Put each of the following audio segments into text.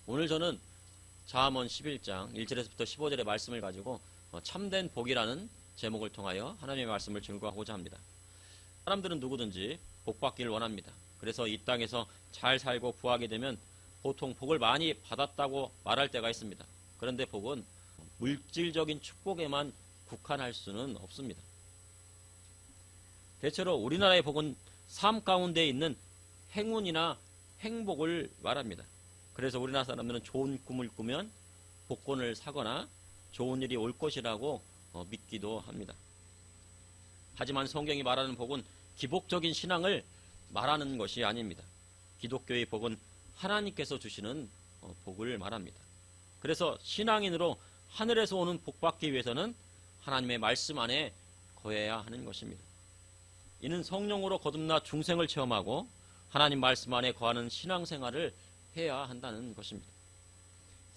오늘 저는 잠언 11장 1절에서부터 15절의 말씀을 가지고 참된 복이라는 제목을 통하여 하나님의 말씀을 증거하고자 합니다. 사람들은 누구든지 복받기를 원합니다. 그래서 이 땅에서 잘 살고 부하게 되면 보통 복을 많이 받았다고 말할 때가 있습니다. 그런데 복은 물질적인 축복에만 국한할 수는 없습니다. 대체로 우리나라의 복은 삶 가운데 있는 행운이나 행복을 말합니다. 그래서 우리나라 사람들은 좋은 꿈을 꾸면 복권을 사거나 좋은 일이 올 것이라고 믿기도 합니다. 하지만 성경이 말하는 복은 기복적인 신앙을 말하는 것이 아닙니다. 기독교의 복은 하나님께서 주시는 복을 말합니다. 그래서 신앙인으로 하늘에서 오는 복 받기 위해서는 하나님의 말씀 안에 거해야 하는 것입니다. 이는 성령으로 거듭나 중생을 체험하고 하나님 말씀 안에 거하는 신앙생활을 해야 한다는 것입니다.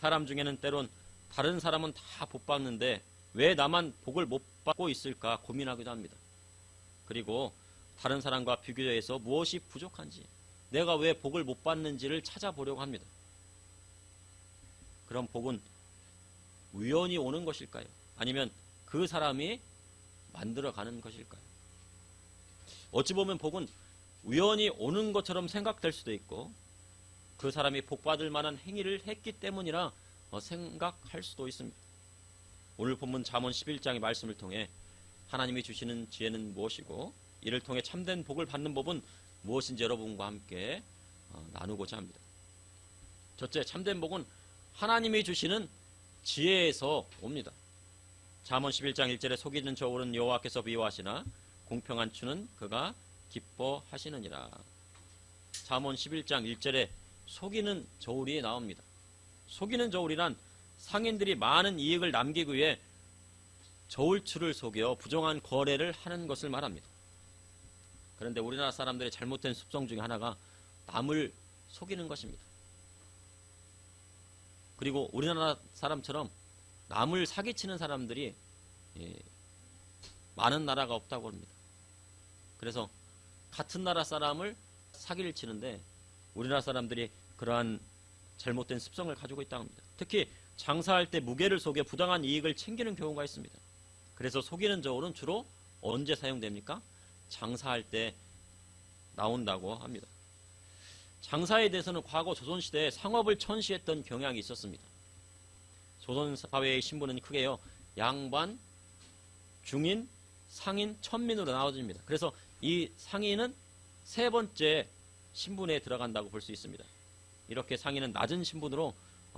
사람 중에는 때론 다른 사람은 다 복 받는데 왜 나만 복을 못 받고 있을까 고민하기도 합니다. 그리고 다른 사람과 비교해서 무엇이 부족한지, 내가 왜 복을 못 받는지를 찾아보려고 합니다. 그럼 복은 우연히 오는 것일까요? 아니면 그 사람이 만들어가는 것일까요? 어찌 보면 복은 우연히 오는 것처럼 생각될 수도 있고 그 사람이 복받을 만한 행위를 했기 때문이라 생각할 수도 있습니다. 오늘 본문 잠언 11장의 말씀을 통해 하나님이 주시는 지혜는 무엇이고 이를 통해 참된 복을 받는 법은 무엇인지 여러분과 함께 나누고자 합니다. 첫째, 참된 복은 하나님이 주시는 지혜에서 옵니다. 잠언 11장 1절에 속이는 저울은 여호와께서 미워하시나 공평한 추는 그가 기뻐하시느니라. 잠언 11장 1절에 속이는 저울이 나옵니다. 속이는 저울이란 상인들이 많은 이익을 남기기 위해 저울추를 속여 부정한 거래를 하는 것을 말합니다. 그런데 우리나라 사람들의 잘못된 습성 중에 하나가 남을 속이는 것입니다. 그리고 우리나라 사람처럼 남을 사기치는 사람들이 많은 나라가 없다고 합니다. 그래서 같은 나라 사람을 사기를 치는데 우리나라 사람들이 그러한 잘못된 습성을 가지고 있다고 합니다. 특히 장사할 때 무게를 속여 부당한 이익을 챙기는 경우가 있습니다. 그래서 속이는 저울은 주로 언제 사용됩니까? 장사할 때 나온다고 합니다. 장사에 대해서는 과거 조선시대에 상업을 천시했던 경향이 있었습니다. 조선사회의 신분은 크게요, 양반, 중인, 상인, 천민으로 나눠집니다. 그래서 이 상인은 세 번째 신분에 들어간다고 볼 수 있습니다. 이렇게 상인은 낮은 신분으로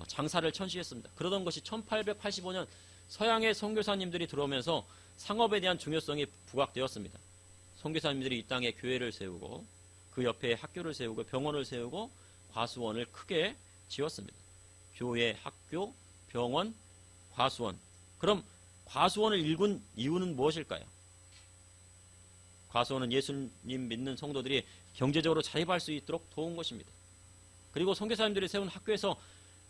장사를 천시했습니다. 그러던 것이 1885년 서양의 선교사님들이 들어오면서 상업에 대한 중요성이 부각되었습니다. 선교사님들이 이 땅에 교회를 세우고 그 옆에 학교를 세우고 병원을 세우고 과수원을 크게 지었습니다. 교회, 학교, 병원, 과수원. 그럼 과수원을 일군 이유는 무엇일까요? 과수원은 예수님 믿는 성도들이 경제적으로 자립할 수 있도록 도운 것입니다. 그리고 선교사님들이 세운 학교에서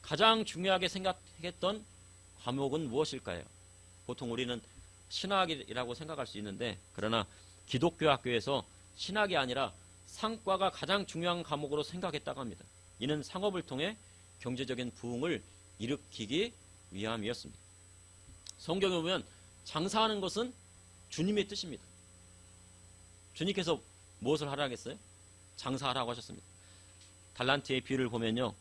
가장 중요하게 생각했던 과목은 무엇일까요? 보통 우리는 신학이라고 생각할 수 있는데 그러나 기독교 학교에서 신학이 아니라 상과가 가장 중요한 과목으로 생각했다고 합니다. 이는 상업을 통해 경제적인 부흥을 일으키기 위함이었습니다. 성경에 보면 장사하는 것은 주님의 뜻입니다. 주님께서 무엇을 하라고 했어요? 장사하라고 하셨습니다. 달란트의 비유를 보면요,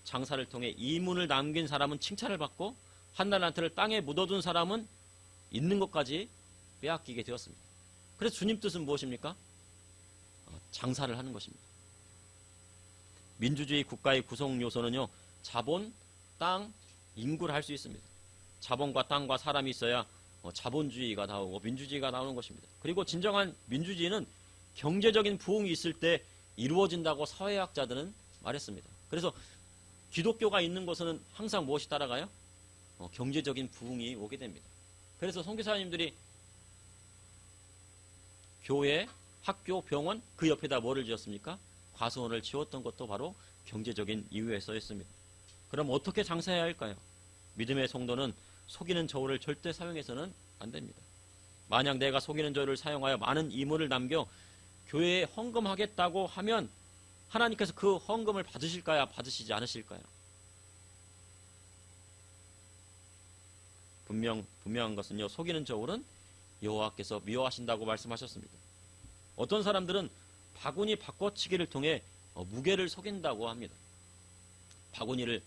장사를 통해 이문을 남긴 사람은 칭찬을 받고 한 달란트를 땅에 묻어둔 사람은 있는 것까지 빼앗기게 되었습니다. 그래서 주님 뜻은 무엇입니까? 장사를 하는 것입니다. 민주주의 국가의 구성 요소는요, 자본, 땅, 인구를 할 수 있습니다. 자본과 땅과 사람이 있어야 자본주의가 나오고 민주주의가 나오는 것입니다. 그리고 진정한 민주주의는 경제적인 부흥이 있을 때 이루어진다고 사회학자들은 말했습니다. 그래서 기독교가 있는 곳은 항상 무엇이 따라가요? 경제적인 부흥이 오게 됩니다. 그래서 선교사님들이 교회, 학교, 병원 그 옆에다 뭐를 지었습니까? 과수원을 지었던 것도 바로 경제적인 이유에서였습니다. 그럼 어떻게 장사해야 할까요? 믿음의 성도는 속이는 저울을 절대 사용해서는 안 됩니다. 만약 내가 속이는 저울을 사용하여 많은 이물을 남겨 교회에 헌금하겠다고 하면 하나님께서 그 헌금을 받으실까요? 받으시지 않으실까요? 분명한 것은요, 속이는 저울은 여호와께서 미워하신다고 말씀하셨습니다. 어떤 사람들은 바구니 바꿔치기를 통해 무게를 속인다고 합니다. 바구니를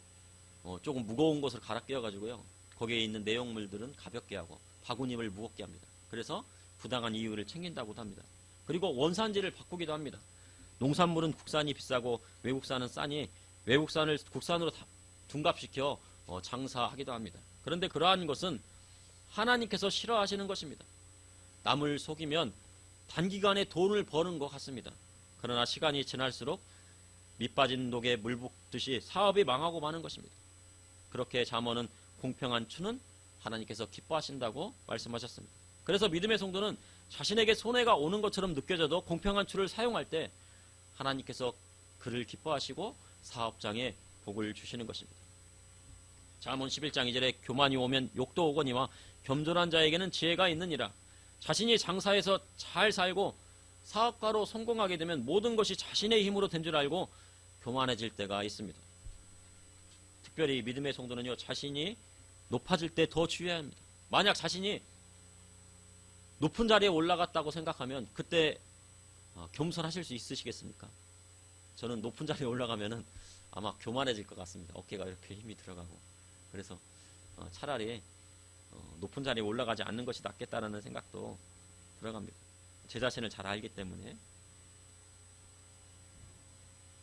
조금 무거운 것을 갈아 끼워가지고요, 거기에 있는 내용물들은 가볍게 하고 바구니를 무겁게 합니다. 그래서 부당한 이익을 챙긴다고도 합니다. 그리고 원산지를 바꾸기도 합니다. 농산물은 국산이 비싸고 외국산은 싸니 외국산을 국산으로 둔갑시켜 장사하기도 합니다. 그런데 그러한 것은 하나님께서 싫어하시는 것입니다. 남을 속이면 단기간에 돈을 버는 것 같습니다. 그러나 시간이 지날수록 밑빠진 독에 물 붓듯이 사업이 망하고 마는 것입니다. 그렇게 잠언은 공평한 추는 하나님께서 기뻐하신다고 말씀하셨습니다. 그래서 믿음의 성도는 자신에게 손해가 오는 것처럼 느껴져도 공평한 추를 사용할 때 하나님께서 그를 기뻐하시고 사업장에 복을 주시는 것입니다. 잠언 11장 2절에 교만이 오면 욕도 오거니와 겸손한 자에게는 지혜가 있느니라. 자신이 장사해서 잘 살고 사업가로 성공하게 되면 모든 것이 자신의 힘으로 된 줄 알고 교만해질 때가 있습니다. 특별히 믿음의 성도는요, 자신이 높아질 때 더 주의해야 합니다. 만약 자신이 높은 자리에 올라갔다고 생각하면 그때 겸손하실 수 있으시겠습니까? 저는 높은 자리에 올라가면은 아마 교만해질 것 같습니다. 어깨가 이렇게 힘이 들어가고. 그래서 차라리 높은 자리에 올라가지 않는 것이 낫겠다라는 생각도 들어갑니다. 제 자신을 잘 알기 때문에.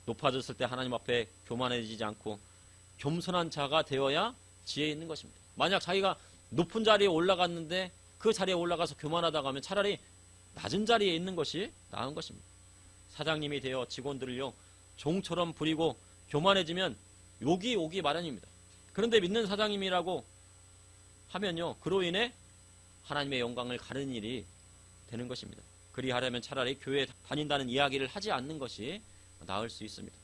높아졌을 때 하나님 앞에 교만해지지 않고 겸손한 자가 되어야 지혜 있는 것입니다. 만약 자기가 높은 자리에 올라갔는데 그 자리에 올라가서 교만하다가 하면 차라리 낮은 자리에 있는 것이 나은 것입니다. 사장님이 되어 직원들을요, 종처럼 부리고 교만해지면 욕이 오기 마련입니다. 그런데 믿는 사장님이라고 하면요, 그로 인해 하나님의 영광을 가르는 일이 되는 것입니다. 그리하려면 차라리 교회에 다닌다는 이야기를 하지 않는 것이 나을 수 있습니다.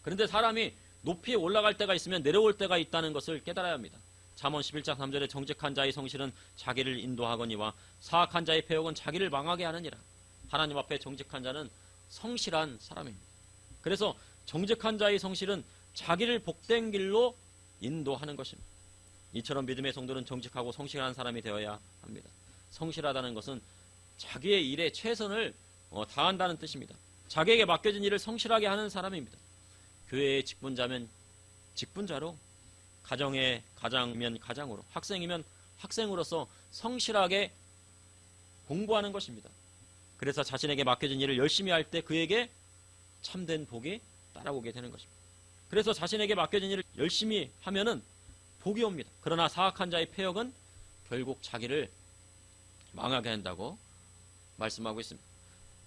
그런데 사람이 높이 올라갈 때가 있으면 내려올 때가 있다는 것을 깨달아야 합니다. 잠언 11장 3절에 정직한 자의 성실은 자기를 인도하거니와 사악한 자의 패역은 자기를 망하게 하느니라. 하나님 앞에 정직한 자는 성실한 사람입니다. 그래서 정직한 자의 성실은 자기를 복된 길로 인도하는 것입니다. 이처럼 믿음의 성도는 정직하고 성실한 사람이 되어야 합니다. 성실하다는 것은 자기의 일에 최선을 다한다는 뜻입니다. 자기에게 맡겨진 일을 성실하게 하는 사람입니다. 교회의 직분자면 직분자로, 가정의 가장이면 가장으로, 학생이면 학생으로서 성실하게 공부하는 것입니다. 그래서 자신에게 맡겨진 일을 열심히 할 때 그에게 참된 복이 따라오게 되는 것입니다. 그래서 자신에게 맡겨진 일을 열심히 하면은 복이 옵니다. 그러나 사악한 자의 패역은 결국 자기를 망하게 한다고 말씀하고 있습니다.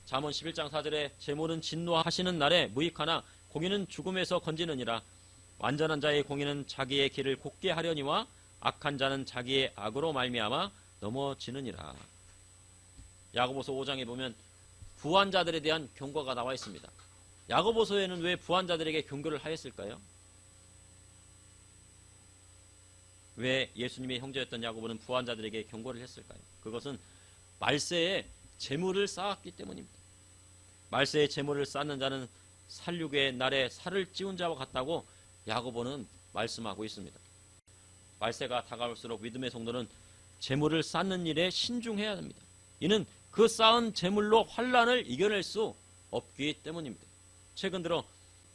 잠언 11장 4절에 재물은 진노하시는 날에 무익하나 공의는 죽음에서 건지느니라. 완전한 자의 공의는 자기의 길을 곧게 하려니와 악한 자는 자기의 악으로 말미암아 넘어지느니라. 야고보서 5장에 보면 부한 자들에 대한 경고가 나와 있습니다. 야고보서에는 왜 부한 자들에게 경고를 하였을까요? 왜 예수님의 형제였던 야고보는 부한 자들에게 경고를 했을까요? 그것은 말세에 재물을 쌓았기 때문입니다. 말세에 재물을 쌓는 자는 살육의 날에 살을 찌운 자와 같다고 야고보는 말씀하고 있습니다. 말세가 다가올수록 믿음의 성도는 재물을 쌓는 일에 신중해야 합니다. 이는 그 쌓은 재물로 환난을 이겨낼 수 없기 때문입니다. 최근 들어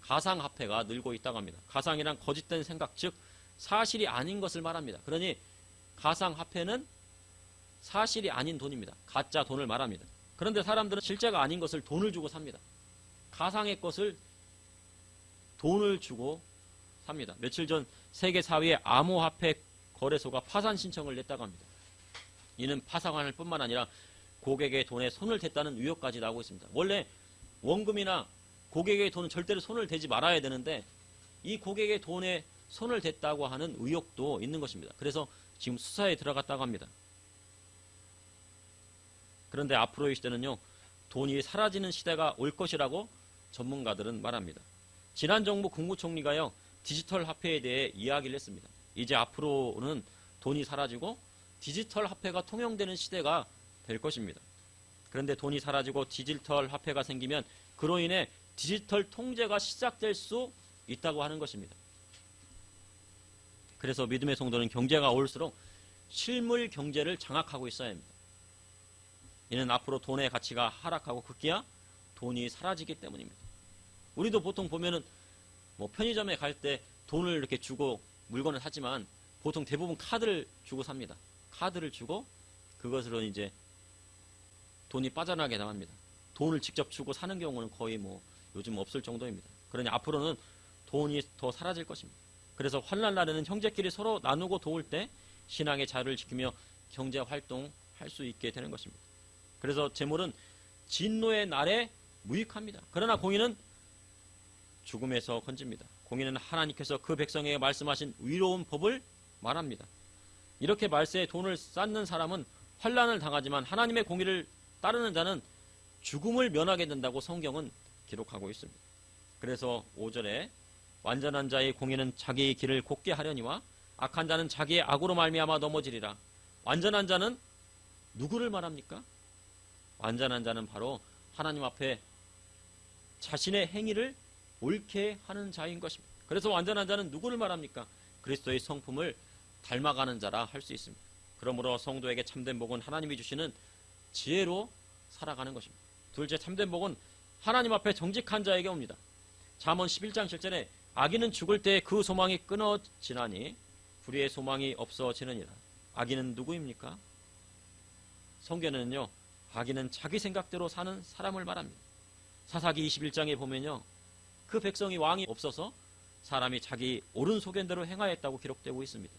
가상화폐가 늘고 있다고 합니다. 가상이란 거짓된 생각, 즉 사실이 아닌 것을 말합니다. 그러니 가상화폐는 사실이 아닌 돈입니다. 가짜 돈을 말합니다. 그런데 사람들은 실제가 아닌 것을 돈을 주고 삽니다. 가상의 것을 돈을 주고 삽니다. 며칠 전 세계 4위의 암호화폐 거래소가 파산 신청을 냈다고 합니다. 이는 파산할 뿐만 아니라 고객의 돈에 손을 댔다는 의혹까지 나오고 있습니다. 원래 원금이나 고객의 돈은 절대로 손을 대지 말아야 되는데 이 고객의 돈에 손을 댔다고 하는 의혹도 있는 것입니다. 그래서 지금 수사에 들어갔다고 합니다. 그런데 앞으로의 시대는요, 돈이 사라지는 시대가 올 것이라고 전문가들은 말합니다. 지난 정부 국무총리가요, 디지털 화폐에 대해 이야기를 했습니다. 이제 앞으로는 돈이 사라지고 디지털 화폐가 통용되는 시대가 될 것입니다. 그런데 돈이 사라지고 디지털 화폐가 생기면 그로 인해 디지털 통제가 시작될 수 있다고 하는 것입니다. 그래서 믿음의 성도는 경제가 올수록 실물 경제를 장악하고 있어야 합니다. 이는 앞으로 돈의 가치가 하락하고 급기야 돈이 사라지기 때문입니다. 우리도 보통 보면은 뭐 편의점에 갈 때 돈을 이렇게 주고 물건을 사지만 보통 대부분 카드를 주고 삽니다. 카드를 주고 그것으로 이제 돈이 빠져나게 나갑니다. 돈을 직접 주고 사는 경우는 거의 뭐 요즘 없을 정도입니다. 그러니 앞으로는 돈이 더 사라질 것입니다. 그래서 환난 날에는 형제끼리 서로 나누고 도울 때 신앙의 자유를 지키며 경제 활동할 수 있게 되는 것입니다. 그래서 재물은 진노의 날에 무익합니다. 그러나 공의는 죽음에서 건집니다. 공의는 하나님께서 그 백성에게 말씀하신 의로운 법을 말합니다. 이렇게 말세에 돈을 쌓는 사람은 환난을 당하지만 하나님의 공의를 따르는 자는 죽음을 면하게 된다고 성경은 기록하고 있습니다. 그래서 5절에 완전한 자의 공의는 자기의 길을 곧게 하려니와 악한 자는 자기의 악으로 말미암아 넘어지리라. 완전한 자는 누구를 말합니까? 완전한 자는 바로 하나님 앞에 자신의 행위를 옳게 하는 자인 것입니다. 그래서 완전한 자는 누구를 말합니까? 그리스도의 성품을 닮아가는 자라 할 수 있습니다. 그러므로 성도에게 참된 복은 하나님이 주시는 지혜로 살아가는 것입니다. 둘째, 참된 복은 하나님 앞에 정직한 자에게 옵니다. 잠언 11장 7절에 악인은 죽을 때 그 소망이 끊어지나니 불의의 소망이 없어지느니라. 악인은 누구입니까? 성경에는요, 악인은 자기 생각대로 사는 사람을 말합니다. 사사기 21장에 보면요, 그 백성이 왕이 없어서 사람이 자기 옳은 소견대로 행하였다고 기록되고 있습니다.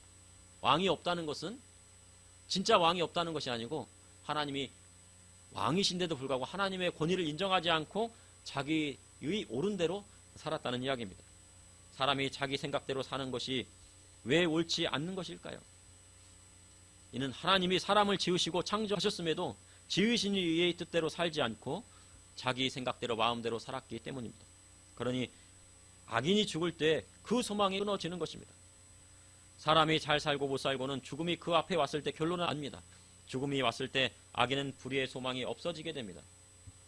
왕이 없다는 것은 진짜 왕이 없다는 것이 아니고 하나님이 왕이신데도 불구하고 하나님의 권위를 인정하지 않고 자기의 옳은 대로 살았다는 이야기입니다. 사람이 자기 생각대로 사는 것이 왜 옳지 않는 것일까요? 이는 하나님이 사람을 지으시고 창조하셨음에도 지으신 이의 뜻대로 살지 않고 자기 생각대로 마음대로 살았기 때문입니다. 그러니 악인이 죽을 때 그 소망이 끊어지는 것입니다. 사람이 잘 살고 못 살고는 죽음이 그 앞에 왔을 때 결론은 압니다. 죽음이 왔을 때 악인은 불의의 소망이 없어지게 됩니다.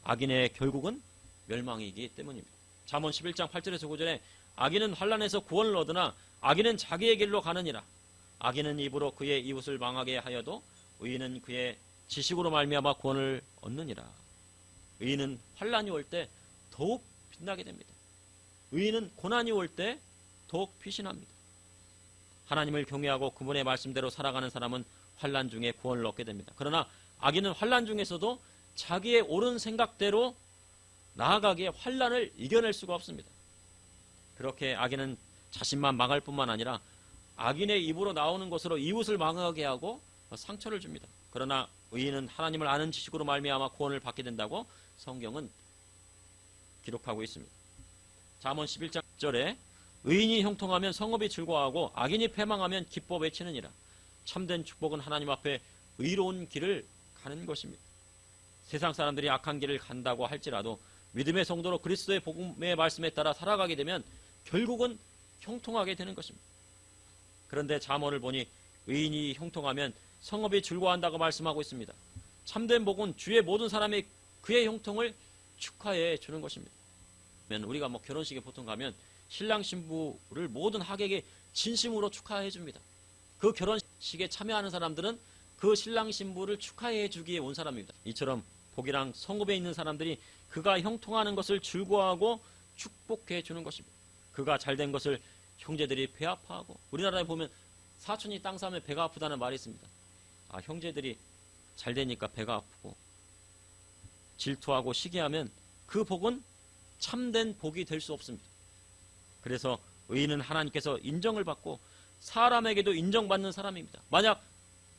악인의 결국은 멸망이기 때문입니다. 잠언 11장 8절에서 9절에 악인은 환난에서 구원을 얻으나 악인은 자기의 길로 가느니라. 악인은 입으로 그의 이웃을 망하게 하여도 의인은 그의 지식으로 말미암아 구원을 얻느니라. 의인은 환난이 올 때 더욱 빛나게 됩니다. 의인은 고난이 올 때 더욱 피신합니다. 하나님을 경외하고 그분의 말씀대로 살아가는 사람은 환난 중에 구원을 얻게 됩니다. 그러나 악인은 환난 중에서도 자기의 옳은 생각대로 나아가기에 환난을 이겨낼 수가 없습니다. 그렇게 악인은 자신만 망할 뿐만 아니라 악인의 입으로 나오는 것으로 이웃을 망하게 하고 상처를 줍니다. 그러나 의인은 하나님을 아는 지식으로 말미암아 구원을 받게 된다고 성경은 기록하고 있습니다. 잠언 11장 10절에 의인이 형통하면 성읍이 즐거워하고 악인이 패망하면 기뻐 외치느니라. 참된 축복은 하나님 앞에 의로운 길을 가는 것입니다. 세상 사람들이 악한 길을 간다고 할지라도 믿음의 성도로 그리스도의 복음의 말씀에 따라 살아가게 되면 결국은 형통하게 되는 것입니다. 그런데 잠언을 보니 의인이 형통하면 성읍이 즐거워한다고 말씀하고 있습니다. 참된 복은 주의 모든 사람이 그의 형통을 축하해 주는 것입니다. 우리가 뭐 결혼식에 보통 가면 신랑 신부를 모든 하객이 진심으로 축하해 줍니다. 그 결혼식에 참여하는 사람들은 그 신랑 신부를 축하해 주기에 온 사람입니다. 이처럼 복이랑 성읍에 있는 사람들이 그가 형통하는 것을 즐거워하고 축복해 주는 것입니다. 그가 잘된 것을 형제들이 배 아파하고, 우리나라에 보면 사촌이 땅 사면 배가 아프다는 말이 있습니다. 형제들이 잘되니까 배가 아프고 질투하고 시기하면 그 복은 참된 복이 될 수 없습니다. 그래서 의인은 하나님께서 인정을 받고 사람에게도 인정받는 사람입니다. 만약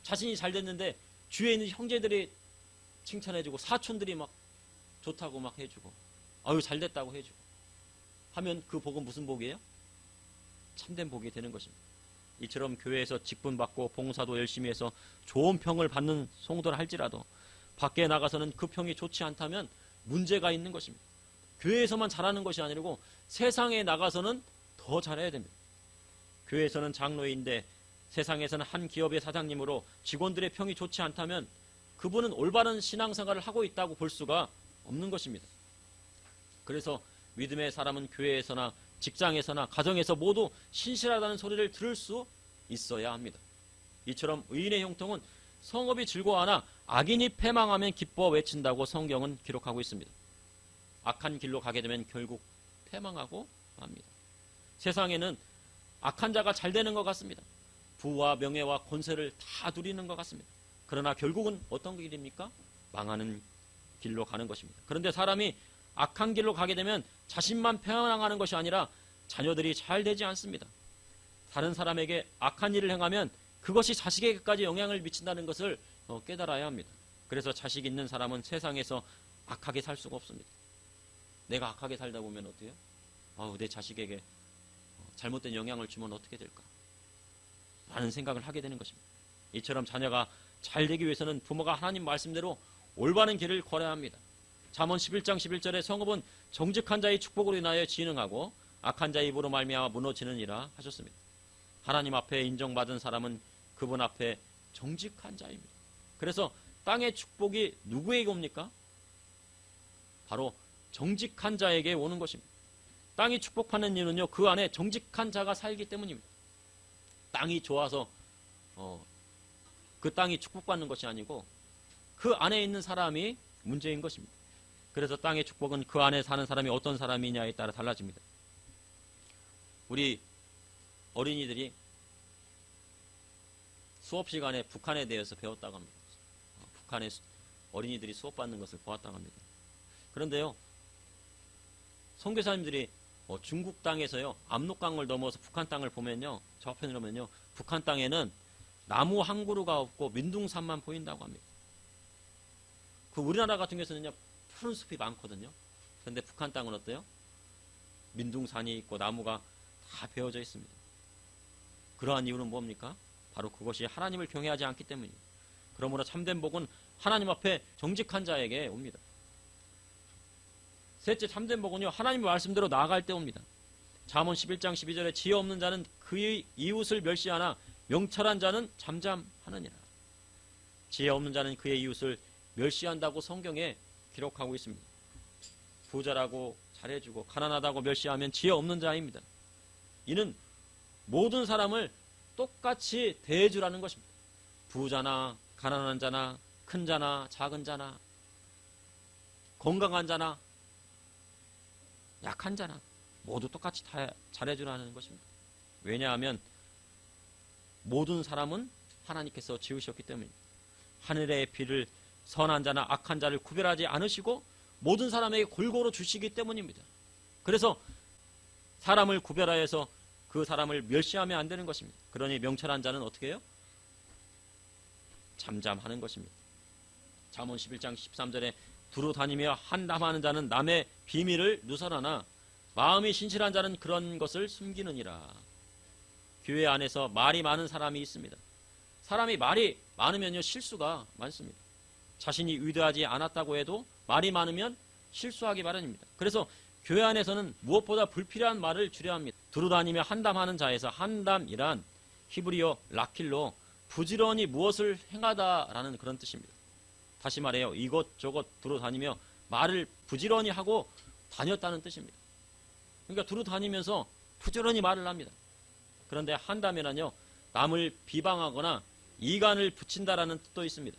자신이 잘 됐는데 주위에 있는 형제들이 칭찬해주고 사촌들이 막 좋다고 막 해주고 아유 잘 됐다고 해주고 하면 그 복은 무슨 복이에요? 참된 복이 되는 것입니다. 이처럼 교회에서 직분받고 봉사도 열심히 해서 좋은 평을 받는 성도라 할지라도 밖에 나가서는 그 평이 좋지 않다면 문제가 있는 것입니다. 교회에서만 잘하는 것이 아니고 세상에 나가서는 더 잘해야 됩니다. 교회에서는 장로인데 세상에서는 한 기업의 사장님으로 직원들의 평이 좋지 않다면 그분은 올바른 신앙생활을 하고 있다고 볼 수가 없는 것입니다. 그래서 믿음의 사람은 교회에서나 직장에서나 가정에서 모두 신실하다는 소리를 들을 수 있어야 합니다. 이처럼 의인의 형통은 성읍이 즐거워하나 악인이 패망하면 기뻐 외친다고 성경은 기록하고 있습니다. 악한 길로 가게 되면 결국 패망하고 맙니다. 세상에는 악한 자가 잘 되는 것 같습니다. 부와 명예와 권세를 다 누리는 것 같습니다. 그러나 결국은 어떤 길입니까? 망하는 길로 가는 것입니다. 그런데 사람이 악한 길로 가게 되면 자신만 패망하는 것이 아니라 자녀들이 잘 되지 않습니다. 다른 사람에게 악한 일을 행하면 그것이 자식에게까지 영향을 미친다는 것을 깨달아야 합니다. 그래서 자식 있는 사람은 세상에서 악하게 살 수가 없습니다. 내가 악하게 살다 보면 어떻게 해요? 내 자식에게 잘못된 영향을 주면 어떻게 될까? 라는 생각을 하게 되는 것입니다. 이처럼 자녀가 잘 되기 위해서는 부모가 하나님 말씀대로 올바른 길을 걸어야 합니다. 잠언 11장 11절에 성읍은 정직한 자의 축복으로 인하여 진흥하고 악한 자의 입으로 말미암아 무너지느니라 하셨습니다. 하나님 앞에 인정받은 사람은 그분 앞에 정직한 자입니다. 그래서 땅의 축복이 누구에게 옵니까? 바로 정직한 자에게 오는 것입니다. 땅이 축복받는 이유는요, 그 안에 정직한 자가 살기 때문입니다. 땅이 좋아서 그 땅이 축복받는 것이 아니고 그 안에 있는 사람이 문제인 것입니다. 그래서 땅의 축복은 그 안에 사는 사람이 어떤 사람이냐에 따라 달라집니다. 우리 어린이들이 수업 시간에 북한에 대해서 배웠다고 합니다. 북한의 어린이들이 수업받는 것을 보았다고 합니다. 그런데요, 선교사님들이 중국 땅에서요, 압록강을 넘어서 북한 땅을 보면요, 저편으로 보면요, 북한 땅에는 나무 한 그루가 없고 민둥산만 보인다고 합니다. 그 우리나라 같은 경우에는요, 푸른 숲이 많거든요. 그런데 북한 땅은 어때요? 민둥산이 있고 나무가 다 베어져 있습니다. 그러한 이유는 뭡니까? 바로 그것이 하나님을 경외하지 않기 때문입니다. 그러므로 참된 복은 하나님 앞에 정직한 자에게 옵니다. 셋째, 참된 복은요, 하나님의 말씀대로 나아갈 때 옵니다. 잠언 11장 12절에 지혜 없는 자는 그의 이웃을 멸시하나 명철한 자는 잠잠하느니라. 지혜 없는 자는 그의 이웃을 멸시한다고 성경에 기록하고 있습니다. 부자라고 잘해주고 가난하다고 멸시하면 지혜 없는 자입니다. 이는 모든 사람을 똑같이 대해주라는 것입니다. 부자나 가난한 자나 큰 자나 작은 자나 건강한 자나 약한 자나 모두 똑같이 다 잘해주라는 것입니다. 왜냐하면 모든 사람은 하나님께서 지으셨기 때문입니다. 하늘의 비를 선한 자나 악한 자를 구별하지 않으시고 모든 사람에게 골고루 주시기 때문입니다. 그래서 사람을 구별하여서 그 사람을 멸시하면 안 되는 것입니다. 그러니 명철한 자는 어떻게 해요? 잠잠하는 것입니다. 잠언 11장 13절에 두루 다니며 한담하는 자는 남의 비밀을 누설하나 마음이 신실한 자는 그런 것을 숨기느니라. 교회 안에서 말이 많은 사람이 있습니다. 사람이 말이 많으면요, 실수가 많습니다. 자신이 의도하지 않았다고 해도 말이 많으면 실수하기 마련입니다. 그래서 교회 안에서는 무엇보다 불필요한 말을 줄여야 합니다. 두루다니며 한담하는 자에서 한담이란 히브리어 라킬로 부지런히 무엇을 행하다라는 그런 뜻입니다. 다시 말해요, 이것저것 두루다니며 말을 부지런히 하고 다녔다는 뜻입니다. 그러니까 두루다니면서 부지런히 말을 합니다. 그런데 한담이란요, 남을 비방하거나 이간을 붙인다라는 뜻도 있습니다.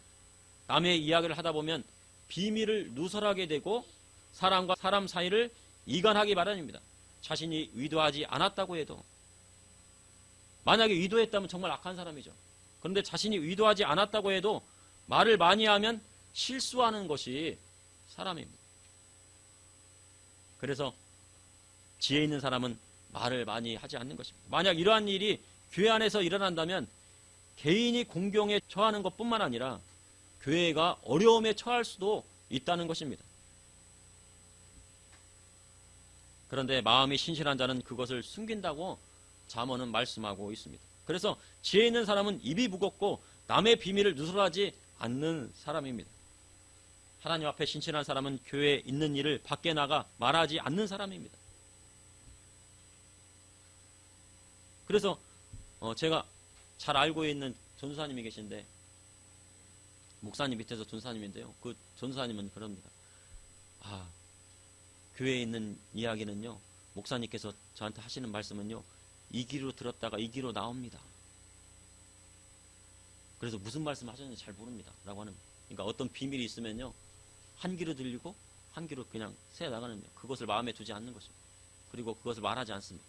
남의 이야기를 하다 보면 비밀을 누설하게 되고 사람과 사람 사이를 이간하기 마련입니다. 자신이 의도하지 않았다고 해도. 만약에 의도했다면 정말 악한 사람이죠. 그런데 자신이 의도하지 않았다고 해도 말을 많이 하면 실수하는 것이 사람입니다. 그래서 지혜 있는 사람은 말을 많이 하지 않는 것입니다. 만약 이러한 일이 교회 안에서 일어난다면 개인이 공경에 처하는 것뿐만 아니라 교회가 어려움에 처할 수도 있다는 것입니다. 그런데 마음이 신실한 자는 그것을 숨긴다고 잠언은 말씀하고 있습니다. 그래서 지혜 있는 사람은 입이 무겁고 남의 비밀을 누설하지 않는 사람입니다. 하나님 앞에 신실한 사람은 교회에 있는 일을 밖에 나가 말하지 않는 사람입니다. 그래서 제가 잘 알고 있는 전도사님이 계신데, 목사님 밑에서 전도사님인데요, 그 전도사님은 그럽니다. 교회에 있는 이야기는요, 목사님께서 저한테 하시는 말씀은요, 이 귀로 들었다가 이 귀로 나옵니다. 그래서 무슨 말씀 하셨는지 잘 모릅니다. 라고 하는. 그러니까 어떤 비밀이 있으면요, 한 귀로 들리고 한 귀로 그냥 새 나가는, 그것을 마음에 두지 않는 것입니다. 그리고 그것을 말하지 않습니다.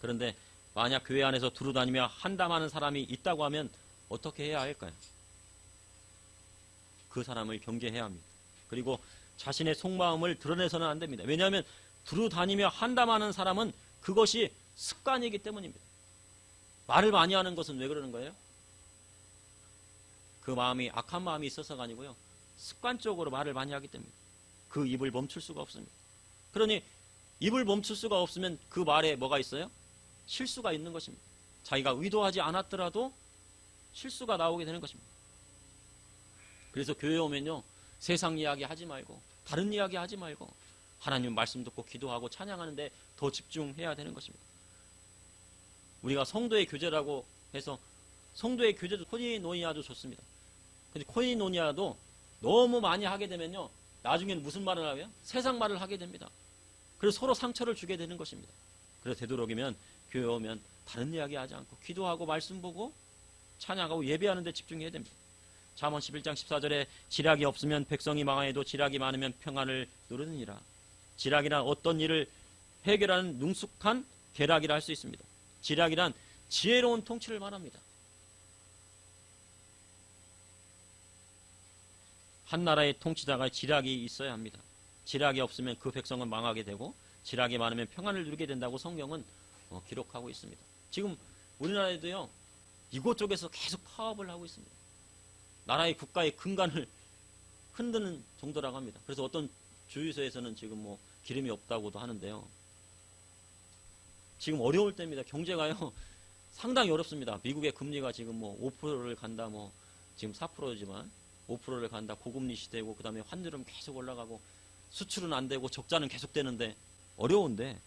그런데 만약 교회 안에서 두루 다니며 한담하는 사람이 있다고 하면 어떻게 해야 할까요? 그 사람을 경계해야 합니다. 그리고 자신의 속마음을 드러내서는 안 됩니다. 왜냐하면 두루 다니며 한담하는 사람은 그것이 습관이기 때문입니다. 말을 많이 하는 것은 왜 그러는 거예요? 그 마음이 악한 마음이 있어서가 아니고요, 습관적으로 말을 많이 하기 때문에 그 입을 멈출 수가 없습니다. 그러니 입을 멈출 수가 없으면 그 말에 뭐가 있어요? 실수가 있는 것입니다. 자기가 의도하지 않았더라도 실수가 나오게 되는 것입니다. 그래서 교회 오면요, 세상 이야기 하지 말고 다른 이야기 하지 말고 하나님 말씀 듣고 기도하고 찬양하는데 더 집중해야 되는 것입니다. 우리가 성도의 교제라고 해서, 성도의 교제도 코이노니아도 좋습니다. 근데 코이노니아도 너무 많이 하게 되면요, 나중에는 무슨 말을 하고요? 세상 말을 하게 됩니다. 그래서 서로 상처를 주게 되는 것입니다. 그래서 되도록이면 교회 오면 다른 이야기 하지 않고 기도하고 말씀 보고 찬양하고 예배하는 데 집중해야 됩니다. 잠언 11장 14절에 지략이 없으면 백성이 망하여도 지략이 많으면 평안을 누르느니라. 지략이란 어떤 일을 해결하는 능숙한 계략이라 할 수 있습니다. 지략이란 지혜로운 통치를 말합니다. 한 나라의 통치자가 지략이 있어야 합니다. 지략이 없으면 그 백성은 망하게 되고 지략이 많으면 평안을 누리게 된다고 성경은 기록하고 있습니다. 지금 우리나라에도요, 이곳저곳에서 계속 파업을 하고 있습니다. 나라의 국가의 근간을 흔드는 정도라고 합니다. 그래서 어떤 주유소에서는 지금 뭐 기름이 없다고도 하는데요. 지금 어려울 때입니다. 경제가요 상당히 어렵습니다. 미국의 금리가 지금 뭐 5%를 간다, 뭐 지금 4%지만 5%를 간다, 고금리 시대고, 그 다음에 환율은 계속 올라가고, 수출은 안 되고, 적자는 계속 되는데, 어려운데,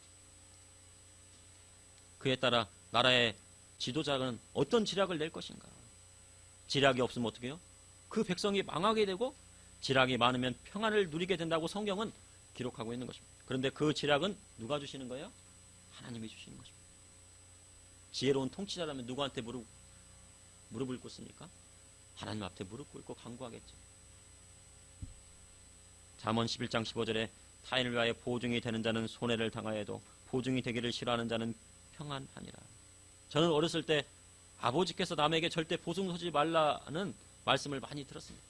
그에 따라 나라의 지도자는 어떤 지략을 낼 것인가? 지략이 없으면 어떻게 해요? 그 백성이 망하게 되고, 지략이 많으면 평안을 누리게 된다고 성경은 기록하고 있는 것입니다. 그런데 그 지략은 누가 주시는 거예요? 하나님이 주시는 것입니다. 지혜로운 통치자라면 누구한테 무릎을 꿇습니까? 하나님 앞에 무릎 꿇고 간구하겠죠. 잠언 11장 15절에 타인을 위하여 보증이 되는 자는 손해를 당하여도 보증이 되기를 싫어하는 자는 평안하니라. 저는 어렸을 때 아버지께서 남에게 절대 보증 서지 말라는 말씀을 많이 들었습니다.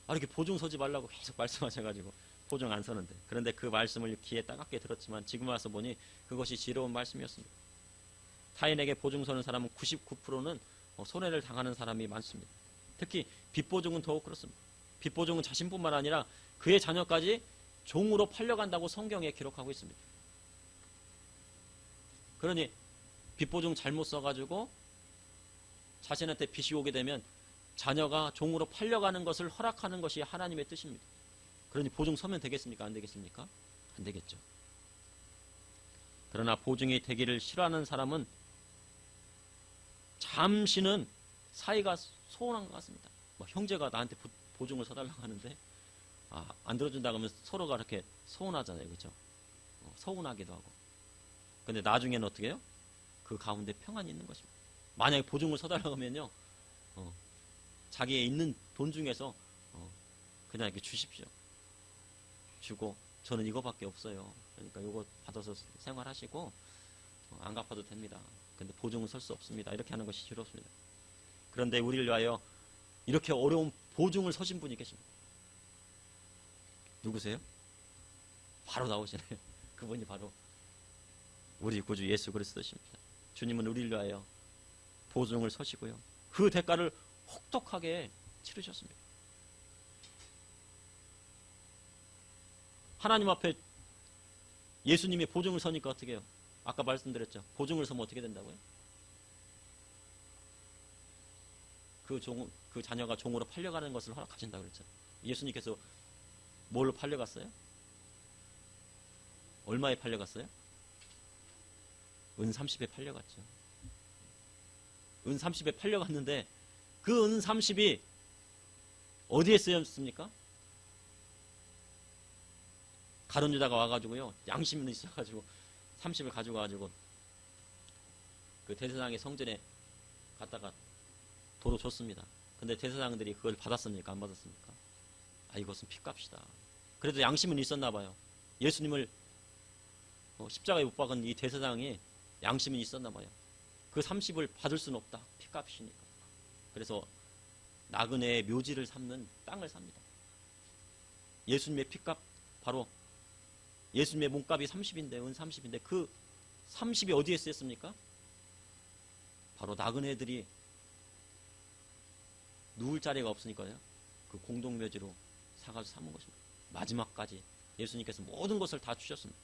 이렇게 보증 서지 말라고 계속 말씀하셔가지고 보증 안 서는데, 그런데 그 말씀을 귀에 따갑게 들었지만 지금 와서 보니 그것이 지혜로운 말씀이었습니다. 타인에게 보증 서는 사람은 99%는 손해를 당하는 사람이 많습니다. 특히 빚보증은 더욱 그렇습니다. 빚보증은 자신뿐만 아니라 그의 자녀까지 종으로 팔려간다고 성경에 기록하고 있습니다. 그러니 빚보증 잘못 써가지고 자신한테 빚이 오게 되면 자녀가 종으로 팔려가는 것을 허락하는 것이 하나님의 뜻입니다. 그러니 보증 서면 되겠습니까? 안 되겠습니까? 안 되겠죠. 그러나 보증이 되기를 싫어하는 사람은 잠시는 사이가 소원한 것 같습니다. 형제가 나한테 보증을 서달라고 하는데 안 들어준다 그러면 서로가 이렇게 서운하잖아요. 그렇죠? 서운하기도 하고. 근데 나중에는 어떻게 해요? 그 가운데 평안이 있는 것입니다. 만약에 보증을 서달라고 하면요, 자기의 있는 돈 중에서 그냥 이렇게 주십시오. 주고, 저는 이거밖에 없어요. 그러니까 이거 받아서 생활하시고 안 갚아도 됩니다. 근데 보증은 설 수 없습니다. 이렇게 하는 것이 지혜롭습니다. 그런데 우리를 위하여 이렇게 어려운 보증을 서신 분이 계십니다. 누구세요? 바로 나오시네요. 그분이 바로 우리 구주 예수 그리스도십니다. 주님은 우리를 위하여 보증을 서시고요, 그 대가를 혹독하게 치르셨습니다. 하나님 앞에 예수님이 보증을 서니까 어떻게 해요? 아까 말씀드렸죠. 보증을 서면 어떻게 된다고요? 그 자녀가 종으로 팔려가는 것을 허락하신다고 그랬죠. 예수님께서 뭘로 팔려갔어요? 얼마에 팔려갔어요? 은 30에 팔려갔죠. 은 30에 팔려갔는데 그 은 30이 어디에 쓰였습니까? 가룟 유다가 와가지고요, 양심이 있어가지고 30을 가져가가지고 그 대제사장의 성전에 갖다가 도로 줬습니다. 근데 대제사장들이 그걸 받았습니까? 안 받았습니까? 아, 이것은 핏값이다. 그래도 양심은 있었나 봐요. 예수님을 십자가에 못 박은 이 대제사장이 양심은 있었나 봐요. 그 30을 받을 수는 없다. 핏값이니까. 그래서 나그네의 묘지를 삼는 땅을 삽니다. 예수님의 핏값, 바로 예수님의 몸값이 30인데, 은 30인데 그 30이 어디에 쓰였습니까? 바로 나그네들이 누울 자리가 없으니까요. 그 공동묘지로 사가지고 삼은 것입니다. 마지막까지 예수님께서 모든 것을 다 주셨습니다.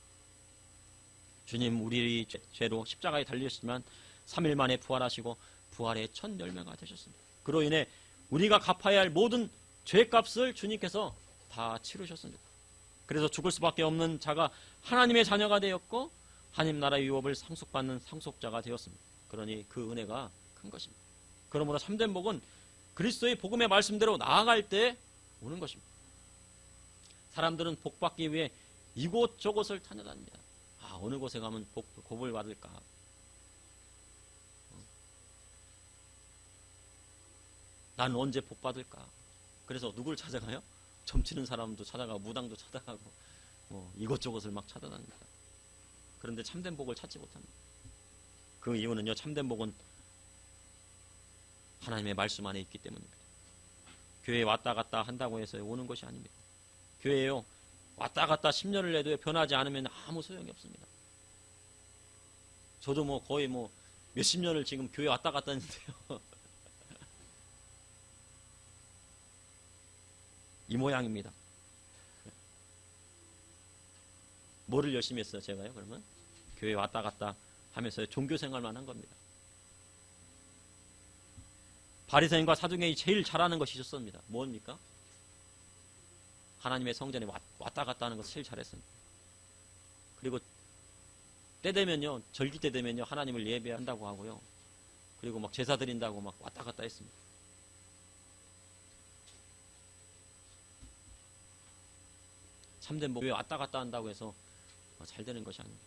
주님, 우리 죄로 십자가에 달리셨지만 3일 만에 부활하시고 부활의 첫 열매가 되셨습니다. 그로 인해 우리가 갚아야 할 모든 죄값을 주님께서 다 치르셨습니다. 그래서 죽을 수밖에 없는 자가 하나님의 자녀가 되었고 하나님 나라의 유업을 상속받는 상속자가 되었습니다. 그러니 그 은혜가 큰 것입니다. 그러므로 참된 복은 그리스도의 복음의 말씀대로 나아갈 때 오는 것입니다. 사람들은 복 받기 위해 이곳저곳을 다녀다닙니다. 아, 어느 곳에 가면 복을 받을까? 난 언제 복 받을까? 그래서 누굴 찾아가요? 점치는 사람도 찾아가고 무당도 찾아가고 이곳저곳을 막 찾아다닙니다. 그런데 참된 복을 찾지 못합니다. 그 이유는요, 참된 복은 하나님의 말씀 안에 있기 때문입니다. 교회에 왔다 갔다 한다고 해서 오는 것이 아닙니다. 교회에요, 왔다 갔다 10년을 해도 변하지 않으면 아무 소용이 없습니다. 저도 거의 몇십 년을 지금 교회 왔다 갔다 했는데요. 이 모양입니다. 뭐를 열심히 했어요, 제가요? 그러면 교회 왔다 갔다 하면서 종교 생활만 한 겁니다. 바리새인과 사두개인이 제일 잘하는 것이 있었습니다. 뭡니까? 하나님의 성전에 왔다 갔다 하는 것을 제일 잘했습니다. 그리고 때 되면요, 절기 때 되면요, 하나님을 예배한다고 하고요. 그리고 막 제사 드린다고 막 왔다 갔다 했습니다. 참된 복, 왜 왔다 갔다 한다고 해서 잘 되는 것이 아닙니다.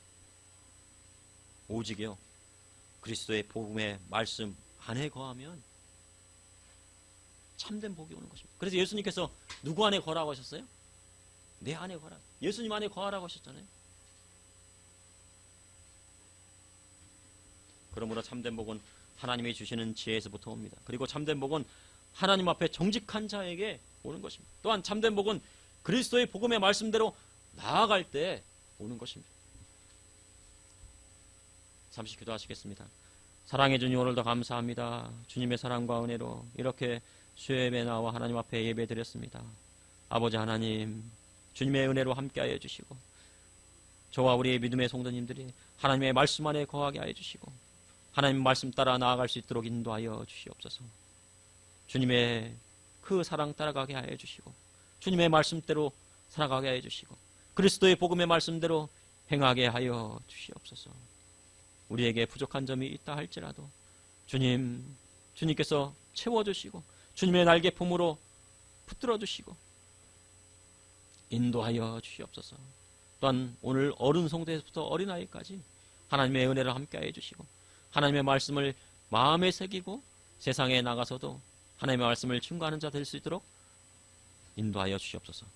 오직요, 그리스도의 복음의 말씀 안에 거하면 참된 복이 오는 것입니다. 그래서 예수님께서 누구 안에 거하라고 하셨어요? 내 안에 거하라. 예수님 안에 거하라고 하셨잖아요. 그러므로 참된 복은 하나님이 주시는 지혜에서부터 옵니다. 그리고 참된 복은 하나님 앞에 정직한 자에게 오는 것입니다. 또한 참된 복은 그리스도의 복음의 말씀대로 나아갈 때 오는 것입니다. 잠시 기도하시겠습니다. 사랑해 주님, 오늘도 감사합니다. 주님의 사랑과 은혜로 이렇게 수요예배 나와 하나님 앞에 예배 드렸습니다. 아버지 하나님, 주님의 은혜로 함께하여 주시고 저와 우리의 믿음의 성도님들이 하나님의 말씀 안에 거하게 하여 주시고 하나님 말씀 따라 나아갈 수 있도록 인도하여 주시옵소서. 주님의 그 사랑 따라가게 하여 주시고 주님의 말씀대로 살아가게 하여 주시고 그리스도의 복음의 말씀대로 행하게 하여 주시옵소서. 우리에게 부족한 점이 있다 할지라도 주님께서 채워주시고 주님의 날개 품으로 붙들어 주시고 인도하여 주시옵소서. 또한 오늘 어른 성도에서부터 어린아이까지 하나님의 은혜를 함께하여 주시고 하나님의 말씀을 마음에 새기고 세상에 나가서도 하나님의 말씀을 증거하는 자 될 수 있도록 인도하여 주시옵소서.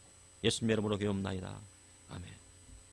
예수님의 이름으로 기도합나이다. 아멘.